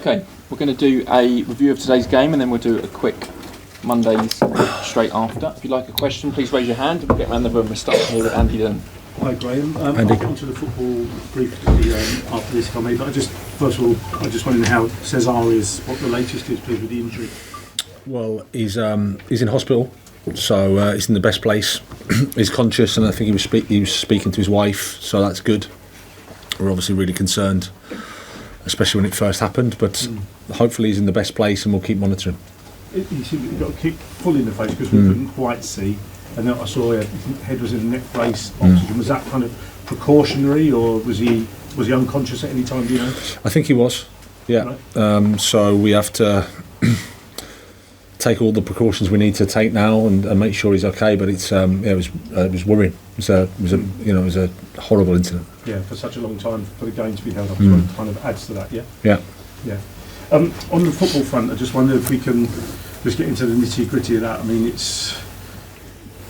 Okay, we're going to do a review of today's game and then we'll do a quick Mondays straight after. If you'd like a question, please raise your hand and we'll get around the room. We'll start here with Andy Dillon. Hi Graham, I'll get onto the football briefly after this if I may, but first of all, I just wondering how César is, what the latest is please with the injury. Well, he's in hospital, so he's in the best place. He's conscious, and I think he was speaking to his wife, so that's good. We're obviously really concerned, especially when it first happened, but hopefully he's in the best place and we'll keep monitoring. He got a kick full in the face because we couldn't quite see, and then I saw his head was in a neck brace, oxygen. Was that kind of precautionary, or was he unconscious at any time, do you know? I think he was, yeah. Right. So we have to take all the precautions we need to take now and make sure he's okay. But it was worrying. It was a horrible incident. Yeah, for such a long time for the game to be held up, so it kind of adds to that. Yeah. On the football front, I just wonder if we can just get into the nitty gritty of that. I mean, it's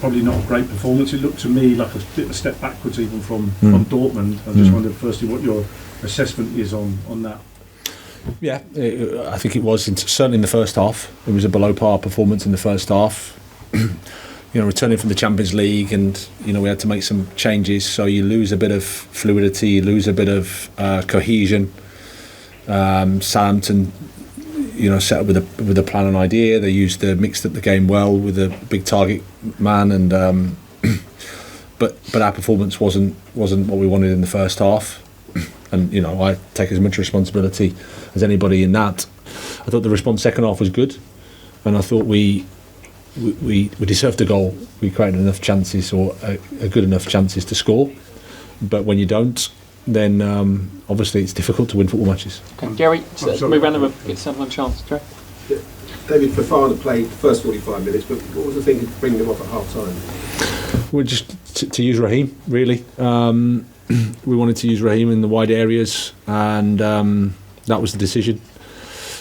probably not a great performance. It looked to me like a bit of a step backwards even from Dortmund. I just wondered firstly what your assessment is on that. Yeah, I think it was certainly in the first half. It was a below par performance in the first half. Returning from the Champions League, and we had to make some changes. So you lose a bit of fluidity, you lose a bit of cohesion. Southampton, set up with a plan and idea. They mixed up the game well with a big target man, and but our performance wasn't what we wanted in the first half. And I take as much responsibility as anybody in that. I thought the response second half was good, and I thought we deserved a goal. We created enough chances, or a good enough chances to score. But when you don't, then obviously it's difficult to win football matches. Okay, Gary, move around the room, get someone a chance. Gary? David Fofana played the first 45 minutes, but what was the thinking of bringing him off at half time? Well, just to use Raheem, really. We wanted to use Raheem in the wide areas, and that was the decision.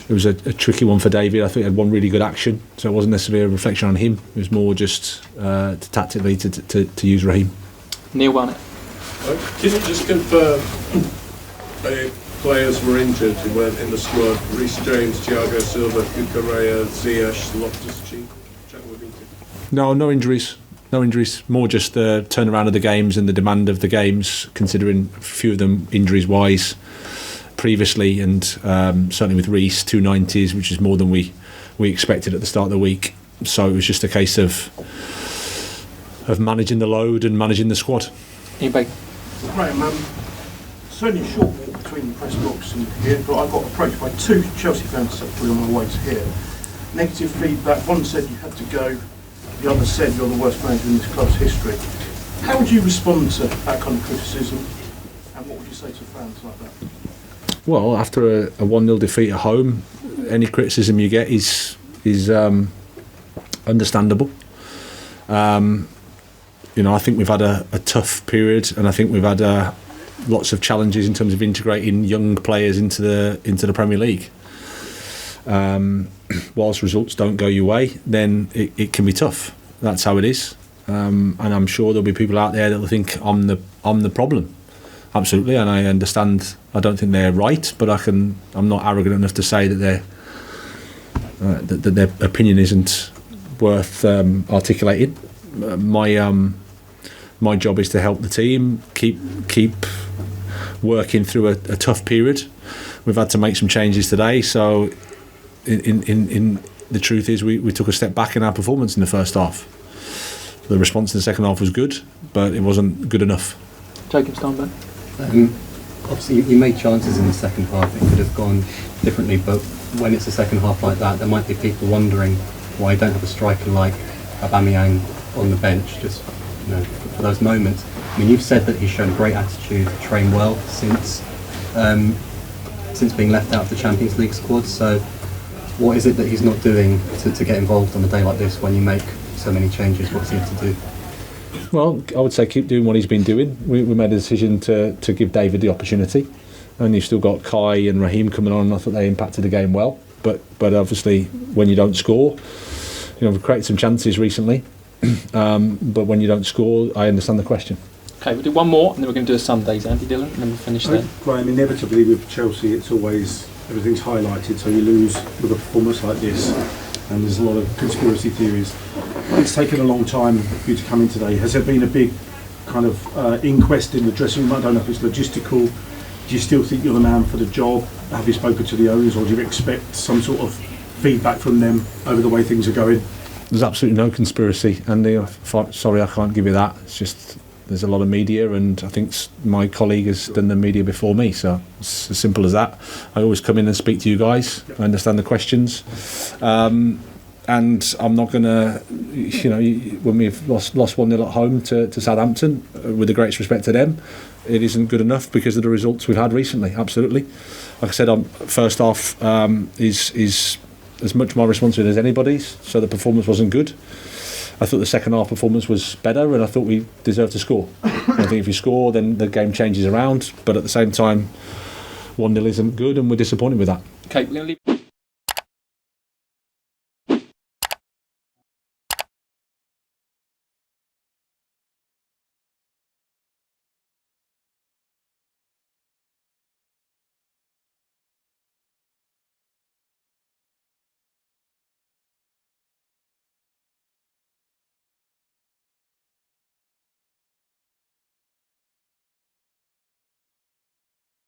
It was a tricky one for David. I think he had one really good action, so it wasn't necessarily a reflection on him. It was more just tactically to use Raheem. Neil Barnett. Can you just confirm players were injured who weren't in the squad? Reece, James, Thiago, Silva, Cucurella, Ziyech, Loftus-Cheek, Jack Woodington? No injuries. No injuries. More just the turnaround of the games and the demand of the games, considering a few of them injuries-wise previously, and certainly with Reece, 2 90s, which is more than we expected at the start of the week. So it was just a case of managing the load and managing the squad. Anybody? Right, it's only a short walk between the press box and here, but I got approached by 2 Chelsea fans on my way to here. Negative feedback. One said you had to go. The other said you're the worst manager in this club's history. How would you respond to that kind of criticism, and what would you say to fans like that? Well, after a 1-0 defeat at home, any criticism you get is understandable. I think we've had a tough period, and I think we've had lots of challenges in terms of integrating young players into the Premier League. Whilst results don't go your way, then it can be tough. That's how it is, and I'm sure there'll be people out there that will think I'm the problem. Absolutely, and I understand. I don't think they're right, but I'm not arrogant enough to say that that their opinion isn't worth articulating. My job is to help the team keep working through a tough period. We've had to make some changes today, so in the truth is we took a step back in our performance in the first half. The response in the second half was good, but it wasn't good enough. Jacob Steinberg. Obviously you made chances in the second half. It could have gone differently, but when it's a second half like that, there might be people wondering why you don't have a striker like Aubameyang on the bench, just for those moments. I mean, you've said that he's shown a great attitude, trained well since being left out of the Champions League squad. So what is it that he's not doing to get involved on a day like this when you make so many changes? What's he have to do? Well, I would say keep doing what he's been doing. We made a decision to give David the opportunity, and you've still got Kai and Raheem coming on. I thought they impacted the game well, but obviously when you don't score, we've created some chances recently, but when you don't score, I understand the question. Okay, we'll do one more, and then we're going to do a Sundays, Andy Dillon, and then we'll finish there. Graham, inevitably with Chelsea, it's always everything's highlighted, so you lose with a performance like this, and there's a lot of conspiracy theories. It's taken a long time for you to come in today. Has there been a big kind of inquest in the dressing room? I don't know if it's logistical. Do you still think you're the man for the job? Have you spoken to the owners, or do you expect some sort of feedback from them over the way things are going? There's absolutely no conspiracy, Andy. Sorry, I can't give you that. It's just there's a lot of media, and I think my colleague has done the media before me, so it's as simple as that. I always come in and speak to you guys. I understand the questions, and I'm not going to, when we've lost 1-0 at home to Southampton, with the greatest respect to them, it isn't good enough because of the results we've had recently. Absolutely, like I said, first half is as much my responsibility as anybody's. So the performance wasn't good. I thought the second half performance was better, and I thought we deserved to score. I think if you score, then the game changes around. But at the same time, 1-0 isn't good, and we're disappointed with that. Okay, we're going to leave.